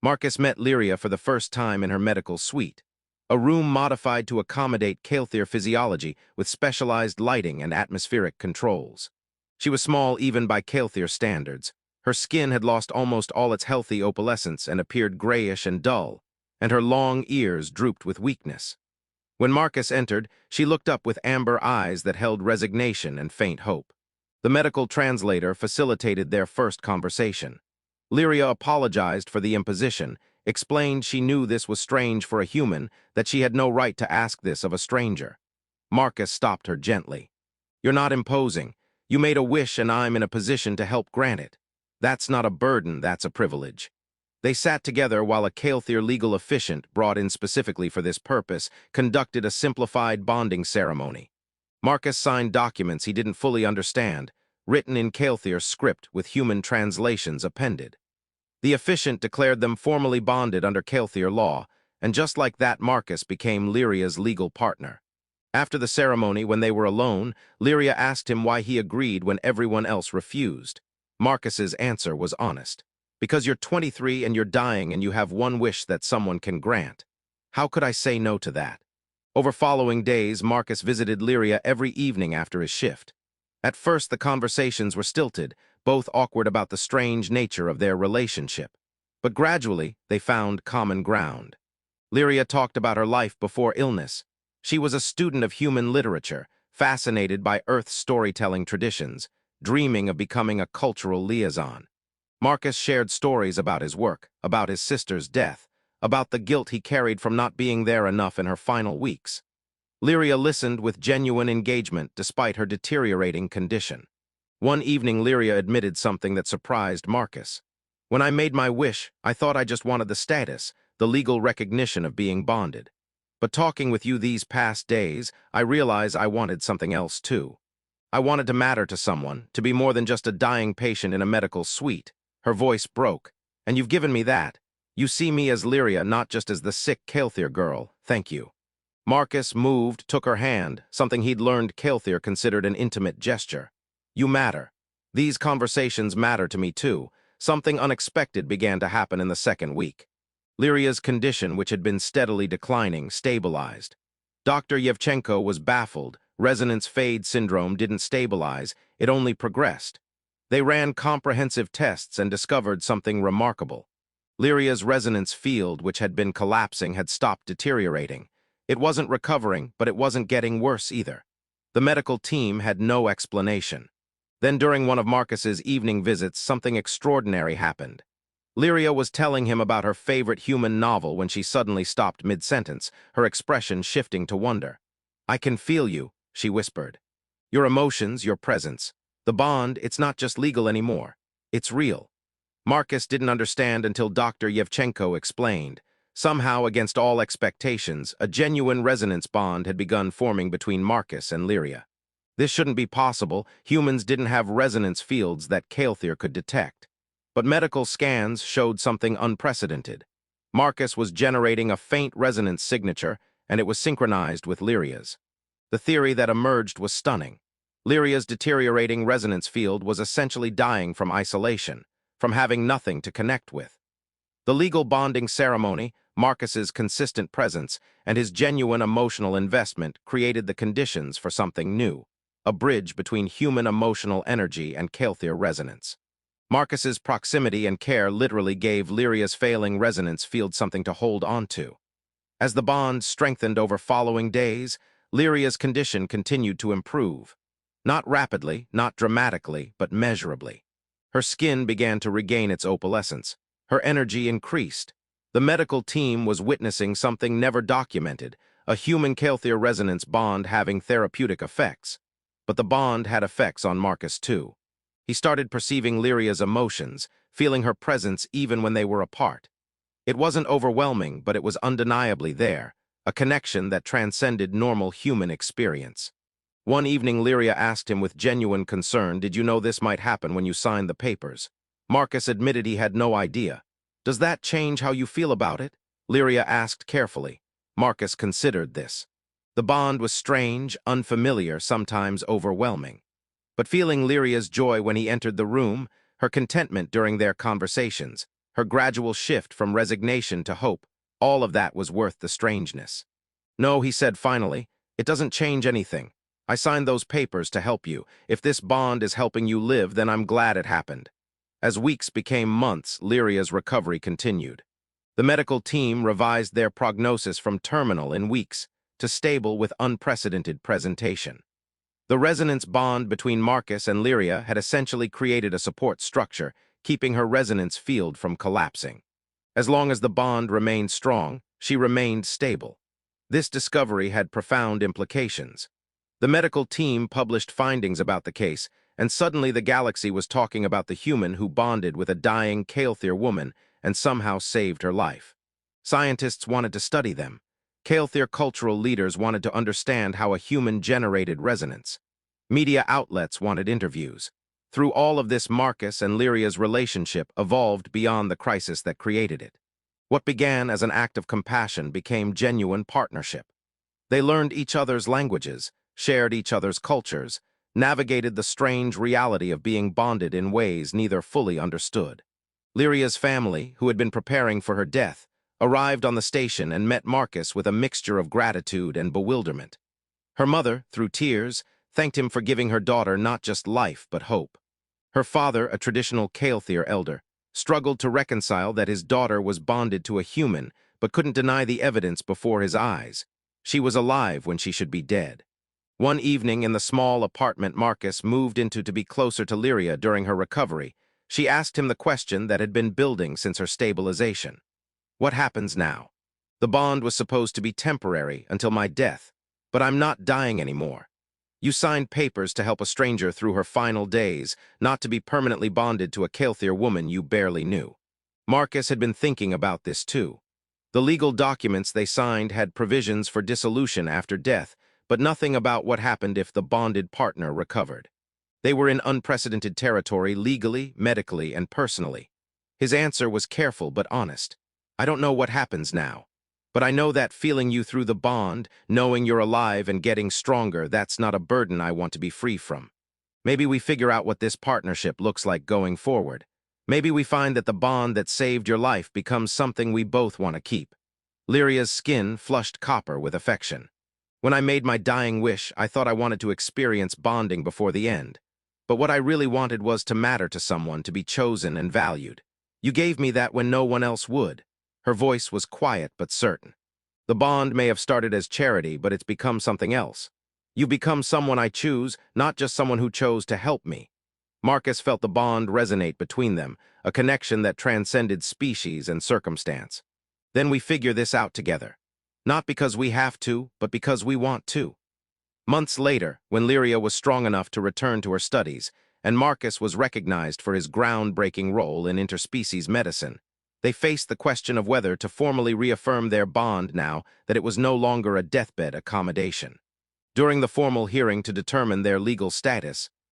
Marcus met Lyria for the first time in her medical suite, a room modified to accommodate Kael'thir physiology with specialized lighting and atmospheric controls. She was small even by Kael'thir standards. Her skin had lost almost all its healthy opalescence and appeared grayish and dull, and her long ears drooped with weakness. When Marcus entered, she looked up with amber eyes that held resignation and faint hope. The medical translator facilitated their first conversation. Lyria apologized for the imposition, explained she knew this was strange for a human, that she had no right to ask this of a stranger. Marcus stopped her gently. "You're not imposing. You made a wish and I'm in a position to help grant it. That's not a burden, that's a privilege." They sat together while a Kael'thir legal officiant, brought in specifically for this purpose, conducted a simplified bonding ceremony. Marcus signed documents he didn't fully understand, written in Kael'thir script with human translations appended. The officiant declared them formally bonded under Kael'thir law, and just like that Marcus became Lyria's legal partner. After the ceremony, when they were alone, Lyria asked him why he agreed when everyone else refused. Marcus's answer was honest. "Because you're 23 and you're dying and you have one wish that someone can grant. How could I say no to that?" Over following days, Marcus visited Lyria every evening after his shift. At first, the conversations were stilted, both awkward about the strange nature of their relationship. But gradually, they found common ground. Lyria talked about her life before illness. She was a student of human literature, fascinated by Earth's storytelling traditions, dreaming of becoming a cultural liaison. Marcus shared stories about his work, about his sister's death, about the guilt he carried from not being there enough in her final weeks. Lyria listened with genuine engagement despite her deteriorating condition. One evening, Lyria admitted something that surprised Marcus. "When I made my wish, I thought I just wanted the status, the legal recognition of being bonded. But talking with you these past days, I realize I wanted something else too. I wanted to matter to someone, to be more than just a dying patient in a medical suite." Her voice broke. "And you've given me that. You see me as Lyria, not just as the sick Kael'thir girl. Thank you." Marcus, moved, took her hand, something he'd learned Kael'thir considered an intimate gesture. "You matter. These conversations matter to me too." Something unexpected began to happen in the second week. Lyria's condition, which had been steadily declining, stabilized. Dr. Yevchenko was baffled. Resonance fade syndrome didn't stabilize, it only progressed. They ran comprehensive tests and discovered something remarkable. Lyria's resonance field, which had been collapsing, had stopped deteriorating. It wasn't recovering, but it wasn't getting worse either. The medical team had no explanation. Then during one of Marcus's evening visits, something extraordinary happened. Lyria was telling him about her favorite human novel when she suddenly stopped mid-sentence, her expression shifting to wonder. "I can feel you," she whispered. "Your emotions, your presence. The bond, it's not just legal anymore. It's real." Marcus didn't understand until Dr. Yevchenko explained. Somehow, against all expectations, a genuine resonance bond had begun forming between Marcus and Lyria. This shouldn't be possible. Humans didn't have resonance fields that Kael'thir could detect. But medical scans showed something unprecedented. Marcus was generating a faint resonance signature, and it was synchronized with Lyria's. The theory that emerged was stunning. Lyria's deteriorating resonance field was essentially dying from isolation, from having nothing to connect with. The legal bonding ceremony, Marcus's consistent presence, and his genuine emotional investment created the conditions for something new, a bridge between human emotional energy and Kael'thir resonance. Marcus's proximity and care literally gave Lyria's failing resonance field something to hold on to. As the bond strengthened over following days, Lyria's condition continued to improve. Not rapidly, not dramatically, but measurably. Her skin began to regain its opalescence. Her energy increased. The medical team was witnessing something never documented, a human Kael'thir resonance bond having therapeutic effects. But the bond had effects on Marcus too. He started perceiving Lyria's emotions, feeling her presence even when they were apart. It wasn't overwhelming, but it was undeniably there, a connection that transcended normal human experience. One evening, Lyria asked him with genuine concern, "Did you know this might happen when you signed the papers?" Marcus admitted he had no idea. "Does that change how you feel about it?" Lyria asked carefully. Marcus considered this. The bond was strange, unfamiliar, sometimes overwhelming. But feeling Lyria's joy when he entered the room, her contentment during their conversations, her gradual shift from resignation to hope, all of that was worth the strangeness. "No," he said finally, "it doesn't change anything. I signed those papers to help you. If this bond is helping you live, then I'm glad it happened." As weeks became months, Lyria's recovery continued. The medical team revised their prognosis from terminal in weeks to stable with unprecedented presentation. The resonance bond between Marcus and Lyria had essentially created a support structure, keeping her resonance field from collapsing. As long as the bond remained strong, she remained stable. This discovery had profound implications. The medical team published findings about the case, and suddenly the galaxy was talking about the human who bonded with a dying Kael'thir woman and somehow saved her life. Scientists wanted to study them. Kael'thir cultural leaders wanted to understand how a human generated resonance. Media outlets wanted interviews. Through all of this, Marcus and Lyria's relationship evolved beyond the crisis that created it. What began as an act of compassion became genuine partnership. They learned each other's languages, shared each other's cultures, navigated the strange reality of being bonded in ways neither fully understood. Lyria's family, who had been preparing for her death, arrived on the station and met Marcus with a mixture of gratitude and bewilderment. Her mother, through tears, thanked him for giving her daughter not just life but hope. Her father, a traditional Kael'thir elder, struggled to reconcile that his daughter was bonded to a human but couldn't deny the evidence before his eyes. She was alive when she should be dead. One evening in the small apartment Marcus moved into to be closer to Lyria during her recovery, she asked him the question that had been building since her stabilization. "What happens now? The bond was supposed to be temporary until my death, but I'm not dying anymore. You signed papers to help a stranger through her final days, not to be permanently bonded to a Kael'thir woman you barely knew." Marcus had been thinking about this too. The legal documents they signed had provisions for dissolution after death, but nothing about what happened if the bonded partner recovered. They were in unprecedented territory legally, medically, and personally. His answer was careful but honest. "I don't know what happens now, but I know that feeling you through the bond, knowing you're alive and getting stronger, that's not a burden I want to be free from. Maybe we figure out what this partnership looks like going forward. Maybe we find that the bond that saved your life becomes something we both want to keep." Lyria's skin flushed copper with affection. "When I made my dying wish, I thought I wanted to experience bonding before the end. But what I really wanted was to matter to someone, to be chosen and valued. You gave me that when no one else would." Her voice was quiet but certain. "The bond may have started as charity, but it's become something else. You've become someone I choose, not just someone who chose to help me." Marcus felt the bond resonate between them, a connection that transcended species and circumstance. "Then we figure this out together. Not because we have to, but because we want to." Months later, when Lyria was strong enough to return to her studies, and Marcus was recognized for his groundbreaking role in interspecies medicine, they faced the question of whether to formally reaffirm their bond now that it was no longer a deathbed accommodation. During the formal hearing to determine their legal status,